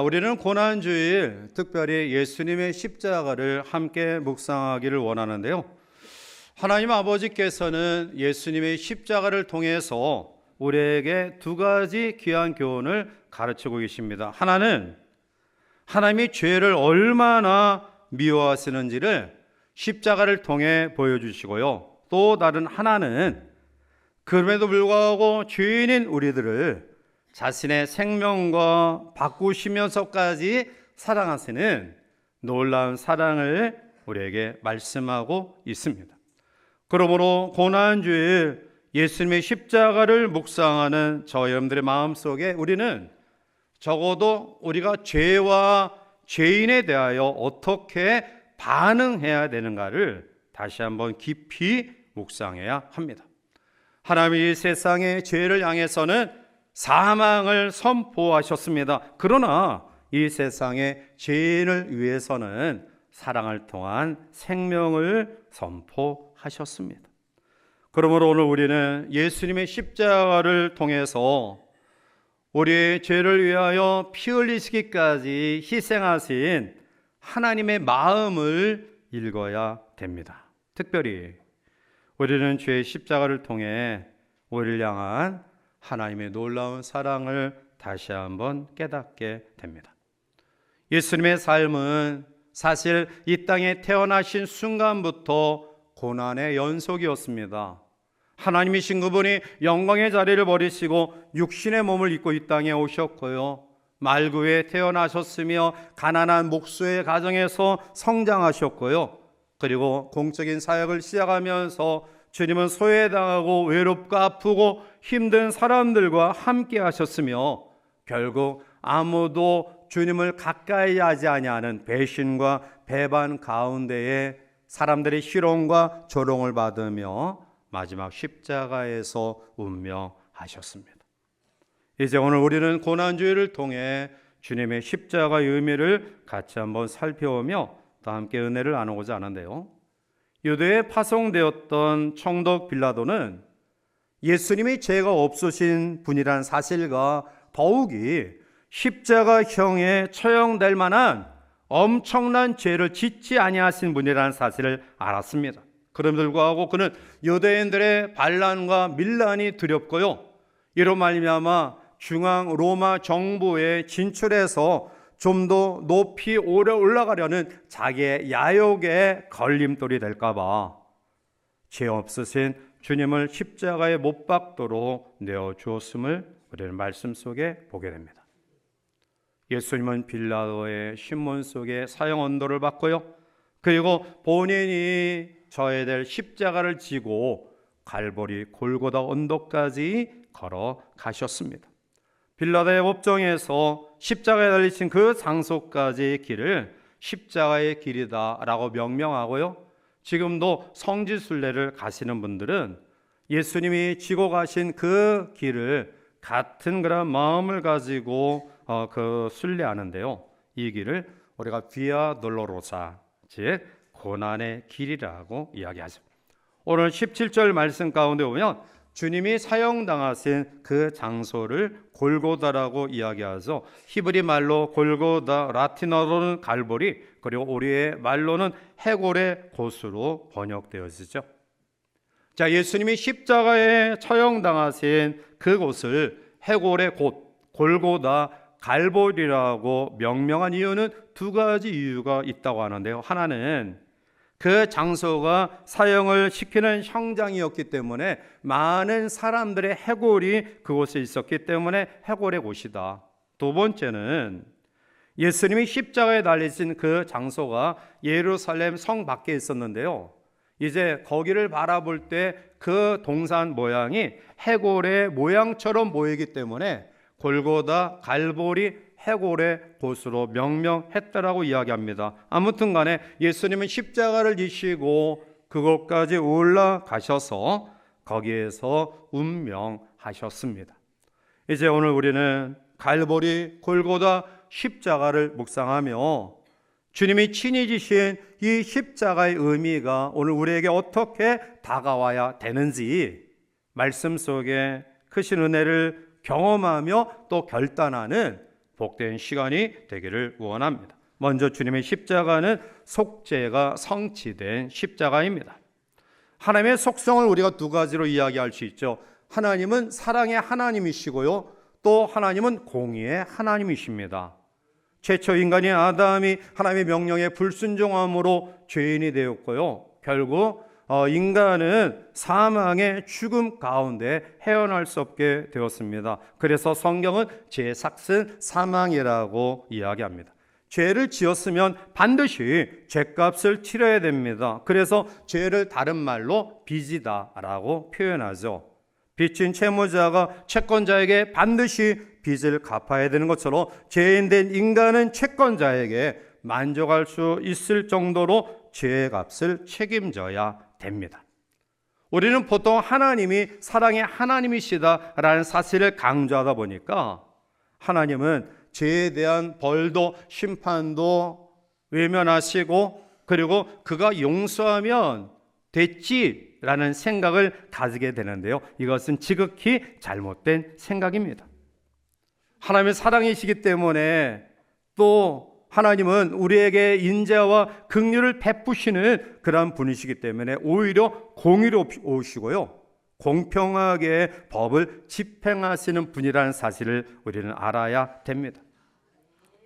우리는 고난주일 특별히 예수님의 십자가를 함께 묵상하기를 원하는데요. 하나님 아버지께서는 예수님의 십자가를 통해서 우리에게 두 가지 귀한 교훈을 가르치고 계십니다. 하나는 하나님이 죄를 얼마나 미워하시는지를 십자가를 통해 보여주시고요. 또 다른 하나는 그럼에도 불구하고 죄인인 우리들을 자신의 생명과 바꾸시면서까지 사랑하시는 놀라운 사랑을 우리에게 말씀하고 있습니다. 그러므로 고난주일 예수님의 십자가를 묵상하는 저 여러분들의 마음속에 우리는 적어도 우리가 죄와 죄인에 대하여 어떻게 반응해야 되는가를 다시 한번 깊이 묵상해야 합니다. 하나님이 세상의 죄를 향해서는 사망을 선포하셨습니다. 그러나 이 세상의 죄인을 위해서는 사랑을 통한 생명을 선포하셨습니다. 그러므로 오늘 우리는 예수님의 십자가를 통해서 우리의 죄를 위하여 피 흘리시기까지 희생하신 하나님의 마음을 읽어야 됩니다. 특별히 우리는 죄의 십자가를 통해 우리를 향한 하나님의 놀라운 사랑을 다시 한번 깨닫게 됩니다. 예수님의 삶은 사실 이 땅에 태어나신 순간부터 고난의 연속이었습니다. 하나님이신 그분이 영광의 자리를 버리시고 육신의 몸을 입고 이 땅에 오셨고요. 말구에 태어나셨으며 가난한 목수의 가정에서 성장하셨고요. 그리고 공적인 사역을 시작하면서 주님은 소외당하고 외롭고 아프고 힘든 사람들과 함께 하셨으며 결국 아무도 주님을 가까이 하지 아니하는 배신과 배반 가운데에 사람들의 희롱과 조롱을 받으며 마지막 십자가에서 운명하셨습니다. 이제 오늘 우리는 고난주일을 통해 주님의 십자가의 의미를 같이 한번 살펴보며 또 함께 은혜를 나누고자 하는데요. 유대에 파송되었던 총독 빌라도는 예수님이 죄가 없으신 분이라는 사실과 더욱이 십자가형에 처형될 만한 엄청난 죄를 짓지 아니하신 분이라는 사실을 알았습니다. 그럼에도 불구하고 그는 유대인들의 반란과 밀란이 두렵고요. 이로 말미암아 중앙 로마 정부에 진출해서 좀 더 높이 오래 올라가려는 자기의 야욕의 걸림돌이 될까봐 죄 없으신 주님을 십자가에 못 박도록 내어주었음을 우리는 말씀 속에 보게 됩니다. 예수님은 빌라도의 신문 속에 사형 언도를 받고요. 그리고 본인이 져야 될 십자가를 지고 갈보리 골고다 언덕까지 걸어가셨습니다. 빌라도의 법정에서 십자가에 달리신 그 장소까지의 길을 십자가의 길이다라고 명명하고요. 지금도 성지순례를 가시는 분들은 예수님이 지고 가신 그 길을 같은 그런 마음을 가지고 그 순례하는데요. 이 길을 우리가 비아 돌로로사, 즉 고난의 길이라고 이야기하죠. 오늘 17절 말씀 가운데 보면 주님이 사형당하신 그 장소를 골고다라고 이야기하죠. 히브리 말로 골고다, 라틴어로는 갈보리, 그리고 우리의 말로는 해골의 곳으로 번역되어지죠. 자, 예수님이 십자가에 처형당하신 그곳을 해골의 곳, 골고다, 갈보리라고 명명한 이유는 두 가지 이유가 있다고 하는데요. 하나는 그 장소가 사형을 시키는 형장이었기 때문에 많은 사람들의 해골이 그곳에 있었기 때문에 해골의 곳이다. 두 번째는 예수님이 십자가에 달리신 그 장소가 예루살렘 성 밖에 있었는데요. 이제 거기를 바라볼 때 그 동산 모양이 해골의 모양처럼 보이기 때문에 골고다, 갈보리, 해골의 곳으로 명명했다라고 이야기합니다. 아무튼 간에 예수님은 십자가를 지시고 그곳까지 올라가셔서 거기에서 운명하셨습니다. 이제 오늘 우리는 갈보리, 골고다 십자가를 묵상하며 주님이 친히 지신 이 십자가의 의미가 오늘 우리에게 어떻게 다가와야 되는지 말씀 속에 크신 은혜를 경험하며 또 결단하는 복된 시간이 되기를 원합니다. 먼저 주님의 십자가는 속죄가 성취된 십자가입니다. 하나님의 속성을 우리가 두 가지로 이야기할 수 있죠. 하나님은 사랑의 하나님이시고요, 또 하나님은 공의의 하나님이십니다. 최초 인간인 아담이 하나님의 명령에 불순종함으로 죄인이 되었고요, 결국 인간은 사망의 죽음 가운데 헤어날 수 없게 되었습니다. 그래서 성경은 죄의 삭은 사망이라고 이야기합니다. 죄를 지었으면 반드시 죄값을 치러야 됩니다. 그래서 죄를 다른 말로 빚이다라고 표현하죠. 빚진 채무자가 채권자에게 반드시 빚을 갚아야 되는 것처럼 죄인된 인간은 채권자에게 만족할 수 있을 정도로 죄의 값을 책임져야 됩니다. 우리는 보통 하나님이 사랑의 하나님이시다라는 사실을 강조하다 보니까 하나님은 죄에 대한 벌도 심판도 외면하시고, 그리고 그가 용서하면 됐지라는 생각을 가지게 되는데요, 이것은 지극히 잘못된 생각입니다. 하나님의 사랑이시기 때문에, 또 하나님은 우리에게 인자와 긍휼을 베푸시는 그런 분이시기 때문에 오히려 공의로우시고요, 공평하게 법을 집행하시는 분이라는 사실을 우리는 알아야 됩니다.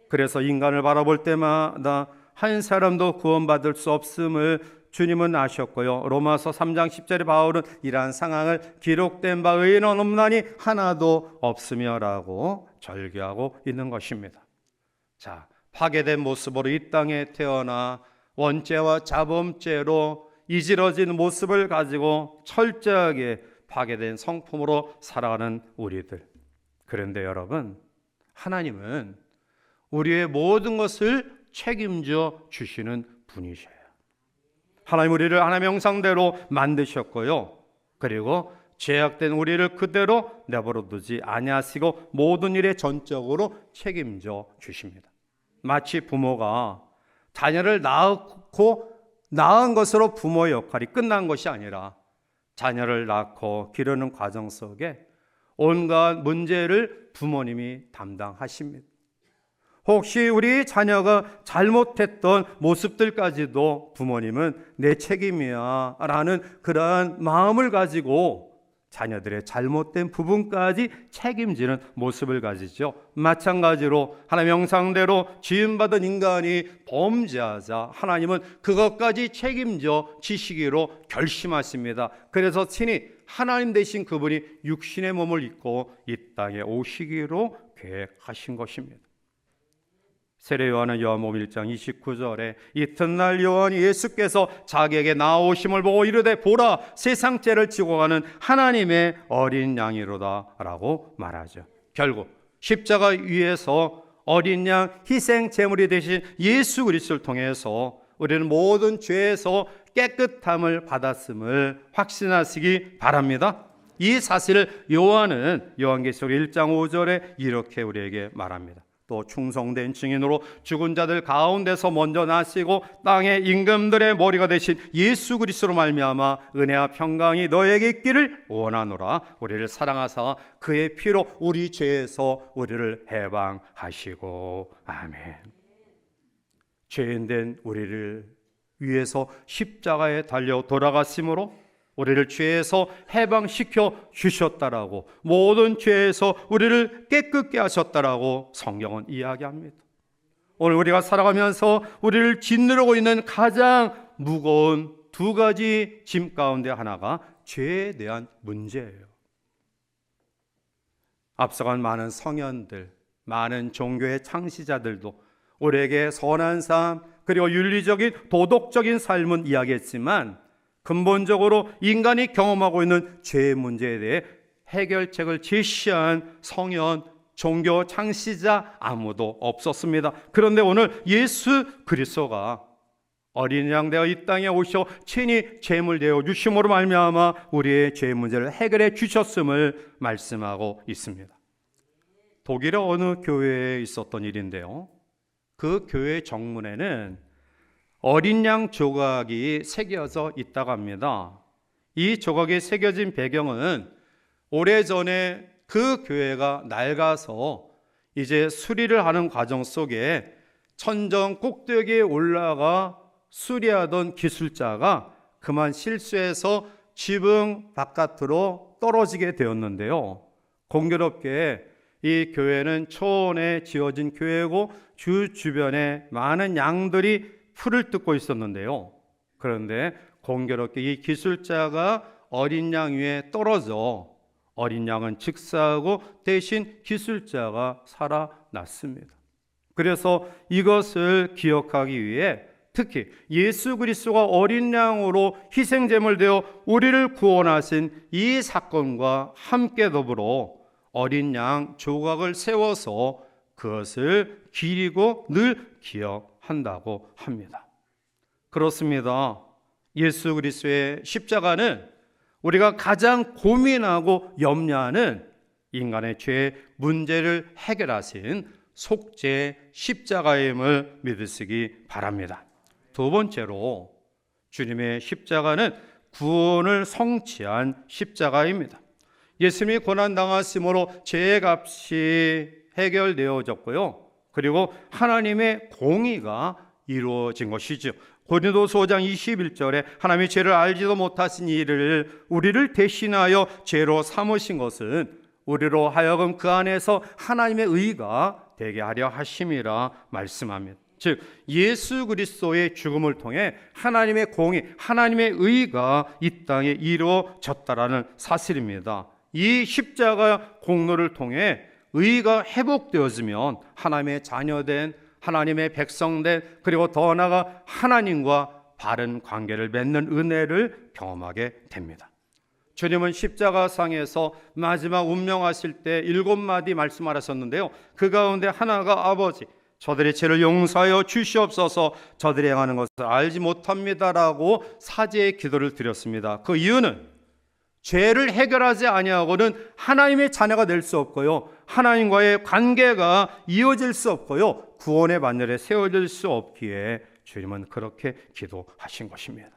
그래서 인간을 바라볼 때마다 한 사람도 구원받을 수 없음을 주님은 아셨고요, 로마서 3장 10절에 바울은 이러한 상황을 기록된 바 의인은 없나니 하나도 없으며라고 절규하고 있는 것입니다. 자, 파괴된 모습으로 이 땅에 태어나 원죄와 자범죄로 이지러진 모습을 가지고 철저하게 파괴된 성품으로 살아가는 우리들. 그런데 여러분, 하나님은 우리의 모든 것을 책임져 주시는 분이셔요. 하나님 우리를 하나님의 형상대로 만드셨고요, 그리고 죄악된 우리를 그대로 내버려 두지 아니하시고 모든 일에 전적으로 책임져 주십니다. 마치 부모가 자녀를 낳고 낳은 것으로 부모의 역할이 끝난 것이 아니라 자녀를 낳고 기르는 과정 속에 온갖 문제를 부모님이 담당하십니다. 혹시 우리 자녀가 잘못했던 모습들까지도 부모님은 내 책임이야 라는 그러한 마음을 가지고 자녀들의 잘못된 부분까지 책임지는 모습을 가지죠. 마찬가지로 하나님의 형상대로 지음받은 인간이 범죄하자 하나님은 그것까지 책임져 지시기로 결심하십니다. 그래서 친히 하나님 되신 그분이 육신의 몸을 입고 이 땅에 오시기로 계획하신 것입니다. 세례 요한은 요한복음 1장 29절에 이튿날 요한이 예수께서 자기에게 나오심을 보고 이르되 보라 세상 죄를 지고 가는 하나님의 어린 양이로다 라고 말하죠. 결국 십자가 위에서 어린 양 희생 제물이 되신 예수 그리스도를 통해서 우리는 모든 죄에서 깨끗함을 받았음을 확신하시기 바랍니다. 이 사실을 요한은 요한계시록 1장 5절에 이렇게 우리에게 말합니다. 또 충성된 증인으로 죽은 자들 가운데서 먼저 나시고 땅의 임금들의 머리가 되신 예수 그리스도로 말미암아 은혜와 평강이 너에게 있기를 원하노라. 우리를 사랑하사 그의 피로 우리 죄에서 우리를 해방하시고 아멘. 죄인된 우리를 위해서 십자가에 달려 돌아가심으로 우리를 죄에서 해방시켜 주셨다라고, 모든 죄에서 우리를 깨끗게 하셨다라고 성경은 이야기합니다. 오늘 우리가 살아가면서 우리를 짓누르고 있는 가장 무거운 두 가지 짐 가운데 하나가 죄에 대한 문제예요. 앞서간 많은 성현들, 많은 종교의 창시자들도 우리에게 선한 삶 그리고 윤리적인 도덕적인 삶은 이야기했지만 근본적으로 인간이 경험하고 있는 죄의 문제에 대해 해결책을 제시한 성현, 종교 창시자 아무도 없었습니다. 그런데 오늘 예수 그리스도가 어린 양 되어 이 땅에 오셔 친히 제물 되어 주심으로 말미암아 우리의 죄 문제를 해결해 주셨음을 말씀하고 있습니다. 독일의 어느 교회에 있었던 일인데요, 그 교회 정문에는 어린 양 조각이 새겨져 있다고 합니다. 이 조각이 새겨진 배경은 오래전에 그 교회가 낡아서 이제 수리를 하는 과정 속에 천정 꼭대기에 올라가 수리하던 기술자가 그만 실수해서 지붕 바깥으로 떨어지게 되었는데요. 공교롭게 이 교회는 초원에 지어진 교회고 주 주변에 많은 양들이 풀을 뜯고 있었는데요. 그런데 공교롭게 이 기술자가 어린 양 위에 떨어져 어린 양은 즉사하고 대신 기술자가 살아났습니다. 그래서 이것을 기억하기 위해 특히 예수 그리스도가 어린 양으로 희생제물 되어 우리를 구원하신 이 사건과 함께 더불어 어린 양 조각을 세워서 그것을 기리고 늘 기억한다고 합니다. 그렇습니다. 예수 그리스도의 십자가는 우리가 가장 고민하고 염려하는 인간의 죄의 문제를 해결하신 속죄 십자가임을 믿으시기 바랍니다. 두 번째로 주님의 십자가는 구원을 성취한 십자가입니다. 예수님이 고난당하심으로 죄의 값이 해결되어졌고요. 그리고 하나님의 공의가 이루어진 것이죠. 고린도서 5장 21절에 하나님이 죄를 알지도 못하신 이를 우리를 대신하여 죄로 삼으신 것은 우리로 하여금 그 안에서 하나님의 의가 되게 하려 하심이라 말씀합니다. 즉 예수 그리스도의 죽음을 통해 하나님의 공의, 하나님의 의가 이 땅에 이루어졌다라는 사실입니다. 이 십자가 공로를 통해 의가 회복되어지면 하나님의 자녀된, 하나님의 백성된, 그리고 더 나아가 하나님과 바른 관계를 맺는 은혜를 경험하게 됩니다. 주님은 십자가상에서 마지막 운명하실 때 7마디 말씀하셨는데요. 그 가운데 하나가 아버지 저들의 죄를 용서하여 주시옵소서 저들이 행하는 것을 알지 못합니다라고 사죄의 기도를 드렸습니다. 그 이유는 죄를 해결하지 아니하고는 하나님의 자녀가 될 수 없고요. 하나님과의 관계가 이어질 수 없고요. 구원의 반열에 세워질 수 없기에 주님은 그렇게 기도하신 것입니다.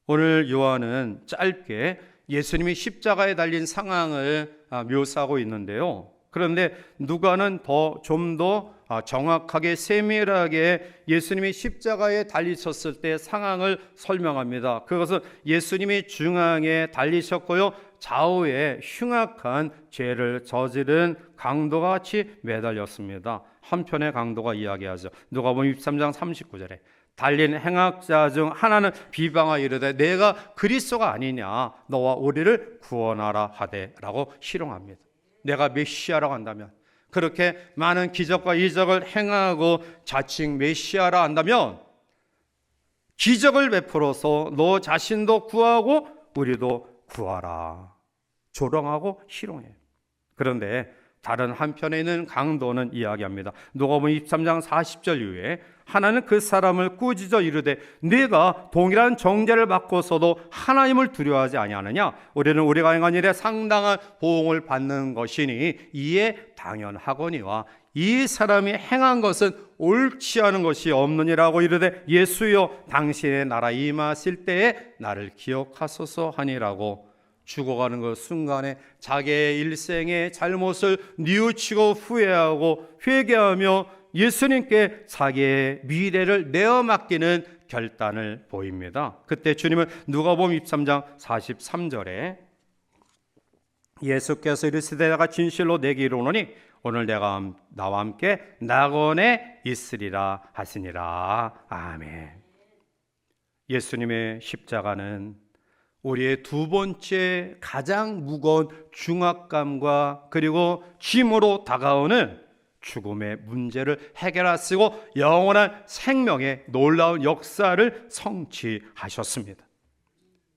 오늘 요한은 짧게 예수님이 십자가에 달린 상황을 묘사하고 있는데요. 그런데 누가는 좀 더 정확하게 세밀하게 예수님이 십자가에 달리셨을 때 상황을 설명합니다. 그것은 예수님이 중앙에 달리셨고요. 좌우에 흉악한 죄를 저지른 강도가 같이 매달렸습니다. 한편의 강도가 이야기하죠. 누가복음 23장 39절에 달린 행악자 중 하나는 비방하여 이르되 내가 그리스도가 아니냐 너와 우리를 구원하라 하되라고 희롱합니다. 내가 메시아라고 한다면, 그렇게 많은 기적과 이적을 행하고 자칭 메시아라 한다면 기적을 베풀어서 너 자신도 구하고 우리도 구하라 조롱하고 희롱해요. 그런데 다른 한편에 있는 강도는 이야기합니다. 누가복음 23장 40절 이후에 하나는 그 사람을 꾸짖어 이르되 네가 동일한 정죄를 받고서도 하나님을 두려워하지 아니하느냐? 우리는 우리가 행한 일에 상당한 보응을 받는 것이니 이에 당연하거니와 이 사람이 행한 것은 옳지 않은 것이 없느니라고 이르되 예수여 당신의 나라 임하실 때에 나를 기억하소서 하니라고 죽어가는 그 순간에 자기의 일생의 잘못을 뉘우치고 후회하고 회개하며 예수님께 자기의 미래를 내어 맡기는 결단을 보입니다. 그때 주님은 누가복음 23장 43절에 예수께서 이르시되 내가 진실로 내게 이르노니 오늘 내가 나와 함께 낙원에 있으리라 하시니라. 아멘. 예수님의 십자가는 우리의 두 번째 가장 무거운 중압감과 그리고 짐으로 다가오는 죽음의 문제를 해결하시고 영원한 생명의 놀라운 역사를 성취하셨습니다.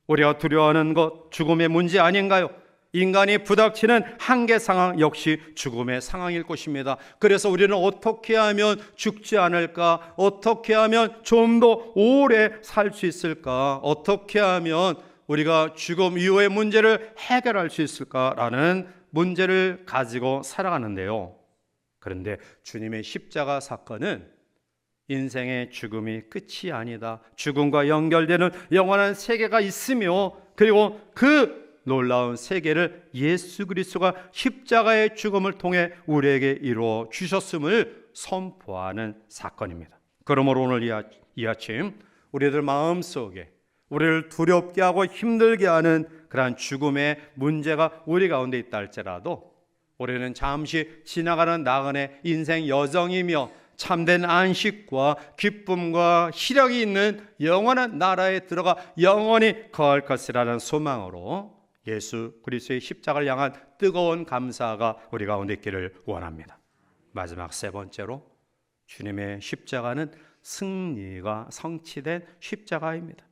우리가 두려워하는 것 죽음의 문제 아닌가요? 인간이 부닥치는 한계 상황 역시 죽음의 상황일 것입니다. 그래서 우리는 어떻게 하면 죽지 않을까? 어떻게 하면 좀 더 오래 살 수 있을까? 어떻게 하면 우리가 죽음 이후의 문제를 해결할 수 있을까라는 문제를 가지고 살아가는데요. 그런데 주님의 십자가 사건은 인생의 죽음이 끝이 아니다. 죽음과 연결되는 영원한 세계가 있으며 그리고 그 놀라운 세계를 예수 그리스도가 십자가의 죽음을 통해 우리에게 이루어 주셨음을 선포하는 사건입니다. 그러므로 오늘 이 아침 우리들 마음속에 우리를 두렵게 하고 힘들게 하는 그러한 죽음의 문제가 우리 가운데 있다 할지라도 우리는 잠시 지나가는 나그네 인생 여정이며 참된 안식과 기쁨과 희력이 있는 영원한 나라에 들어가 영원히 거할 것이라는 소망으로 예수 그리스도의 십자가를 향한 뜨거운 감사가 우리 가운데 있기를 원합니다. 마지막 세 번째로 주님의 십자가는 승리가 성취된 십자가입니다.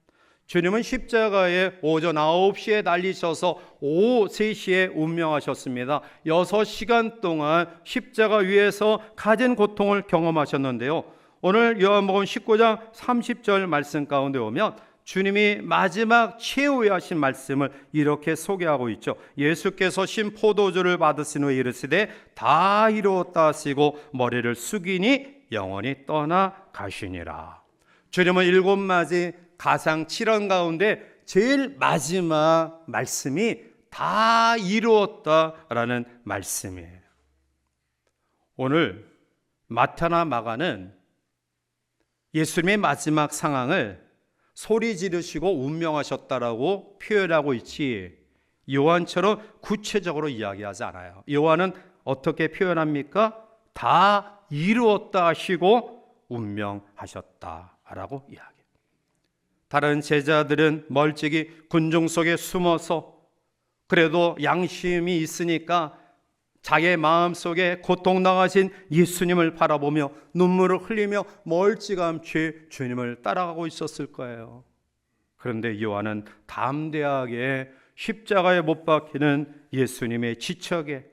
주님은 십자가에 오전 9시에 달리셔서 오후 3시에 운명하셨습니다. 6시간 동안 십자가 위에서 가진 고통을 경험하셨는데요. 오늘 요한복음 19장 30절 말씀 가운데 오면 주님이 마지막 최후에 하신 말씀을 이렇게 소개하고 있죠. 예수께서 신 포도주를 받으신 후에 이르시되 다 이루었다 하시고 머리를 숙이니 영원히 떠나가시니라. 주님은 7가지 가상 7원 가운데 제일 마지막 말씀이 다 이루었다라는 말씀이에요. 오늘 마태나 마가는 예수님의 마지막 상황을 소리 지르시고 운명하셨다라고 표현하고 있지 요한처럼 구체적으로 이야기하지 않아요. 요한은 어떻게 표현합니까? 다 이루었다 하시고 운명하셨다라고 이야기해요. 다른 제자들은 멀찍이 군중 속에 숨어서 그래도 양심이 있으니까 자기의 마음속에 고통당하신 예수님을 바라보며 눈물을 흘리며 멀찌감치 주님을 따라가고 있었을 거예요. 그런데 요한은 담대하게 십자가에 못 박히는 예수님의 지척에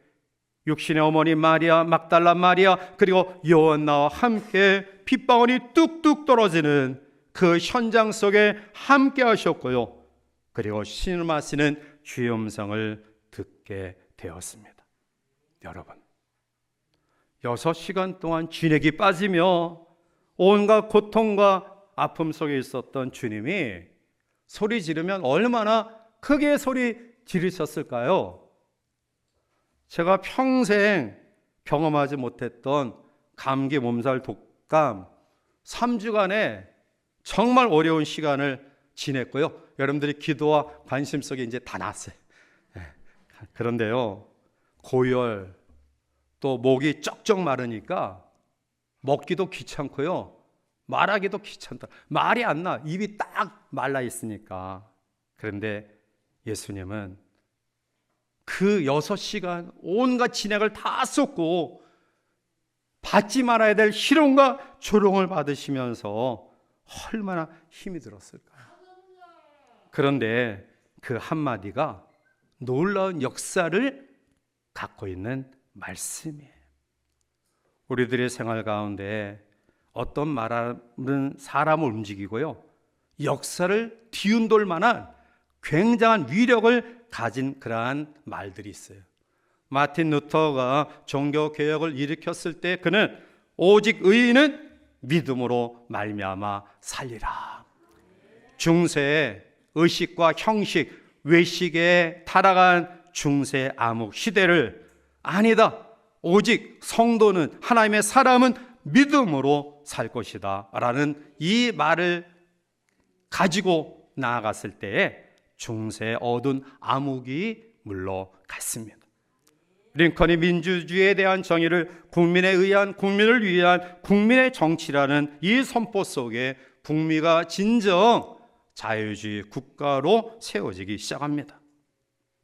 육신의 어머니 마리아, 막달라 마리아, 그리고 요한나와 함께 핏방울이 뚝뚝 떨어지는 그 현장 속에 함께 하셨고요. 그리고 신음하시는 주의 음성을 듣게 되었습니다. 여러분, 6시간 동안 진액이 빠지며 온갖 고통과 아픔 속에 있었던 주님이 소리 지르면 얼마나 크게 소리 지르셨을까요? 제가 평생 경험하지 못했던 감기, 몸살, 독감 3주간의 정말 어려운 시간을 지냈고요. 여러분들이 기도와 관심 속에 이제 다 났어요. 그런데요, 고열, 또 목이 쩍쩍 마르니까 먹기도 귀찮고요, 말하기도 귀찮다. 말이 안 나. 입이 딱 말라 있으니까. 그런데 예수님은 그 6시간 온갖 진액을 다 쏟고 받지 말아야 될 희롱과 조롱을 받으시면서 얼마나 힘이 들었을까요? 그런데 그 한마디가 놀라운 역사를 갖고 있는 말씀이에요. 우리들의 생활 가운데 어떤 말은 사람을 움직이고요, 역사를 뒤흔들 만한 굉장한 위력을 가진 그러한 말들이 있어요. 마틴 루터가 종교개혁을 일으켰을 때 그는 오직 의인은 믿음으로 말미암아 살리라. 중세의 의식과 형식, 외식에 타락한 중세 암흑 시대를 아니다, 오직 성도는, 하나님의 사람은 믿음으로 살 것이다 라는 이 말을 가지고 나아갔을 때에 중세의 어두운 암흑이 물러갔습니다. 링컨이 민주주의에 대한 정의를 국민에 의한, 국민을 위한 국민의 정치라는 이 선포 속에 북미가 진정 자유주의 국가로 세워지기 시작합니다.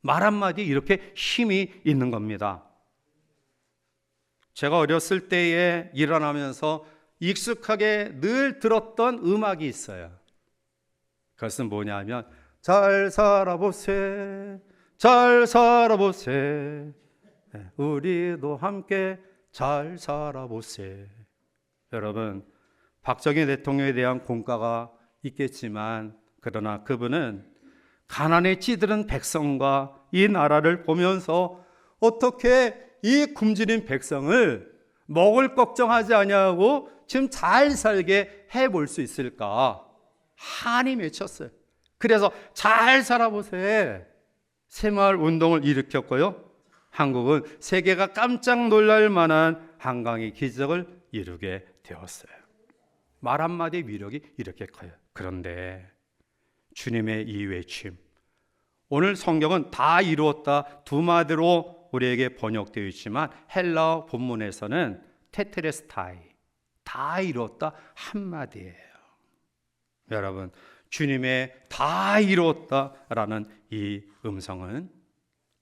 말 한마디 이렇게 힘이 있는 겁니다. 제가 어렸을 때에 일어나면서 익숙하게 늘 들었던 음악이 있어요. 그것은 뭐냐면 잘 살아보세, 잘 살아보세, 우리도 함께 잘 살아보세. 여러분, 박정희 대통령에 대한 공과가 있겠지만 그러나 그분은 가난에 찌들은 백성과 이 나라를 보면서 어떻게 이 굶주린 백성을 먹을 걱정하지 아니하고 지금 잘 살게 해볼 수 있을까 한이 맺혔어요. 그래서 잘 살아보세, 새마을 운동을 일으켰고요. 한국은 세계가 깜짝 놀랄 만한 한강의 기적을 이루게 되었어요. 말 한마디의 위력이 이렇게 커요. 그런데 주님의 이 외침, 오늘 성경은 다 이루었다 두 마디로 우리에게 번역되어 있지만 헬라어 본문에서는 테텔레스타이, 다 이루었다 한마디예요. 여러분, 주님의 다 이루었다라는 이 음성은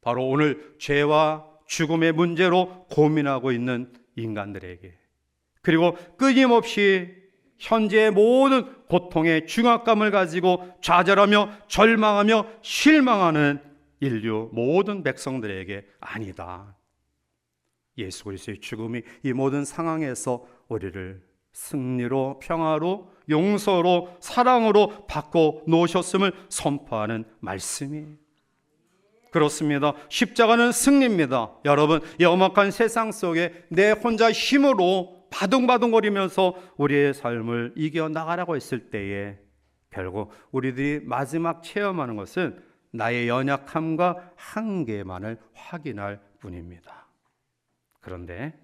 바로 오늘 죄와 죽음의 문제로 고민하고 있는 인간들에게, 그리고 끊임없이 현재의 모든 고통의 중압감을 가지고 좌절하며 절망하며 실망하는 인류 모든 백성들에게 아니다. 예수 그리스도의 죽음이 이 모든 상황에서 우리를 승리로, 평화로, 용서로, 사랑으로 바꿔 놓으셨음을 선포하는 말씀이에요. 그렇습니다. 십자가는 승리입니다. 여러분, 이 엄악한 세상 속에 내 혼자 힘으로 바둥바둥거리면서 우리의 삶을 이겨나가라고 했을 때에 결국 우리들이 마지막 체험하는 것은 나의 연약함과 한계만을 확인할 뿐입니다. 그런데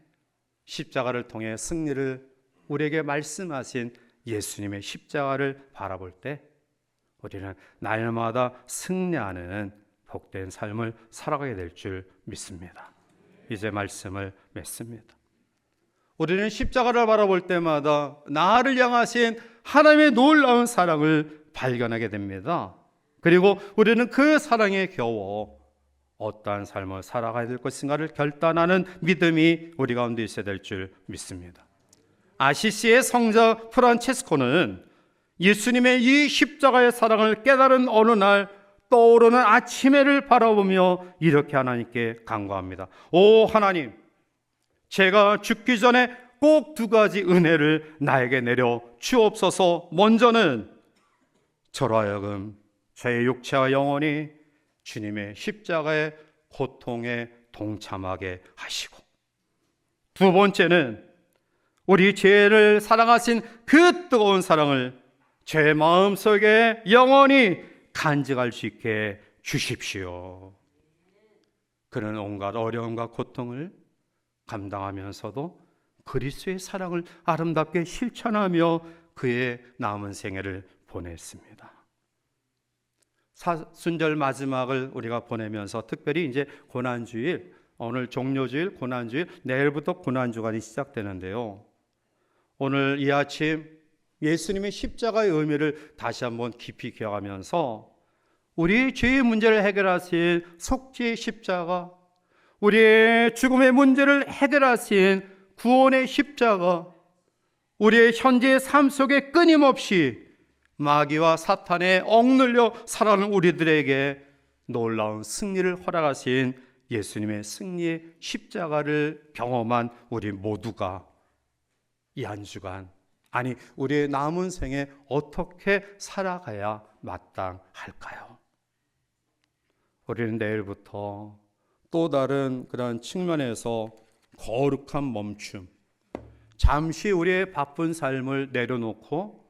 십자가를 통해 승리를 우리에게 말씀하신 예수님의 십자가를 바라볼 때 우리는 날마다 승리하는 복된 삶을 살아가게 될 줄 믿습니다. 이제 말씀을 맺습니다. 우리는 십자가를 바라볼 때마다 나를 향하신 하나님의 놀라운 사랑을 발견하게 됩니다. 그리고 우리는 그 사랑에 겨워 어떠한 삶을 살아가야 될 것인가를 결단하는 믿음이 우리 가운데 있어야 될 줄 믿습니다. 아시시의 성자 프란체스코는 예수님의 이 십자가의 사랑을 깨달은 어느 날 떠오르는 아침해를 바라보며 이렇게 하나님께 간구합니다. 오 하나님, 제가 죽기 전에 꼭 두 가지 은혜를 나에게 내려 주옵소서. 먼저는 저로 하여금 저의 육체와 영혼이 주님의 십자가의 고통에 동참하게 하시고, 두 번째는 우리 죄를 사랑하신 그 뜨거운 사랑을 제 마음속에 영원히 간직할 수 있게 주십시오. 그는 온갖 어려움과 고통을 감당하면서도 그리스도의 사랑을 아름답게 실천하며 그의 남은 생애를 보냈습니다. 사순절 마지막을 우리가 보내면서 특별히 이제 고난주일, 오늘 종료주일, 고난주일, 내일부터 고난주간이 시작되는데요. 오늘 이 아침 예수님의 십자가의 의미를 다시 한번 깊이 기억하면서 우리의 죄의 문제를 해결하신 속죄의 십자가, 우리의 죽음의 문제를 해결하신 구원의 십자가, 우리의 현재의 삶 속에 끊임없이 마귀와 사탄에 억눌려 살아가는 우리들에게 놀라운 승리를 허락하신 예수님의 승리의 십자가를 경험한 우리 모두가 이 한 주간, 아니 우리의 남은 생에 어떻게 살아가야 마땅할까요? 우리는 내일부터 또 다른 그런 측면에서 거룩한 멈춤, 잠시 우리의 바쁜 삶을 내려놓고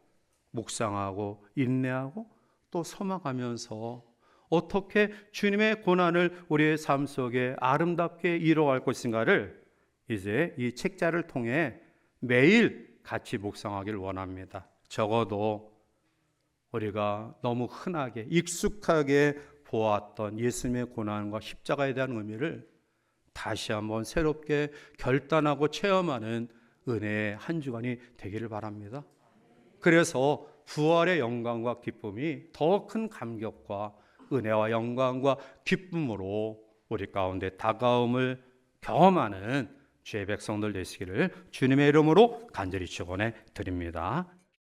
묵상하고 인내하고 또 소망하면서 어떻게 주님의 고난을 우리의 삶 속에 아름답게 이루어갈 것인가를 이제 이 책자를 통해 매일 같이 묵상하기를 원합니다. 적어도 우리가 너무 흔하게 익숙하게 보았던 예수님의 고난과 십자가에 대한 의미를 다시 한번 새롭게 결단하고 체험하는 은혜의 한 주간이 되기를 바랍니다. 그래서 부활의 영광과 기쁨이 더 큰 감격과 은혜와 영광과 기쁨으로 우리 가운데 다가옴을 경험하는 주의 백성들 되시기를 주님의 이름으로 간절히 축원해 드립니다.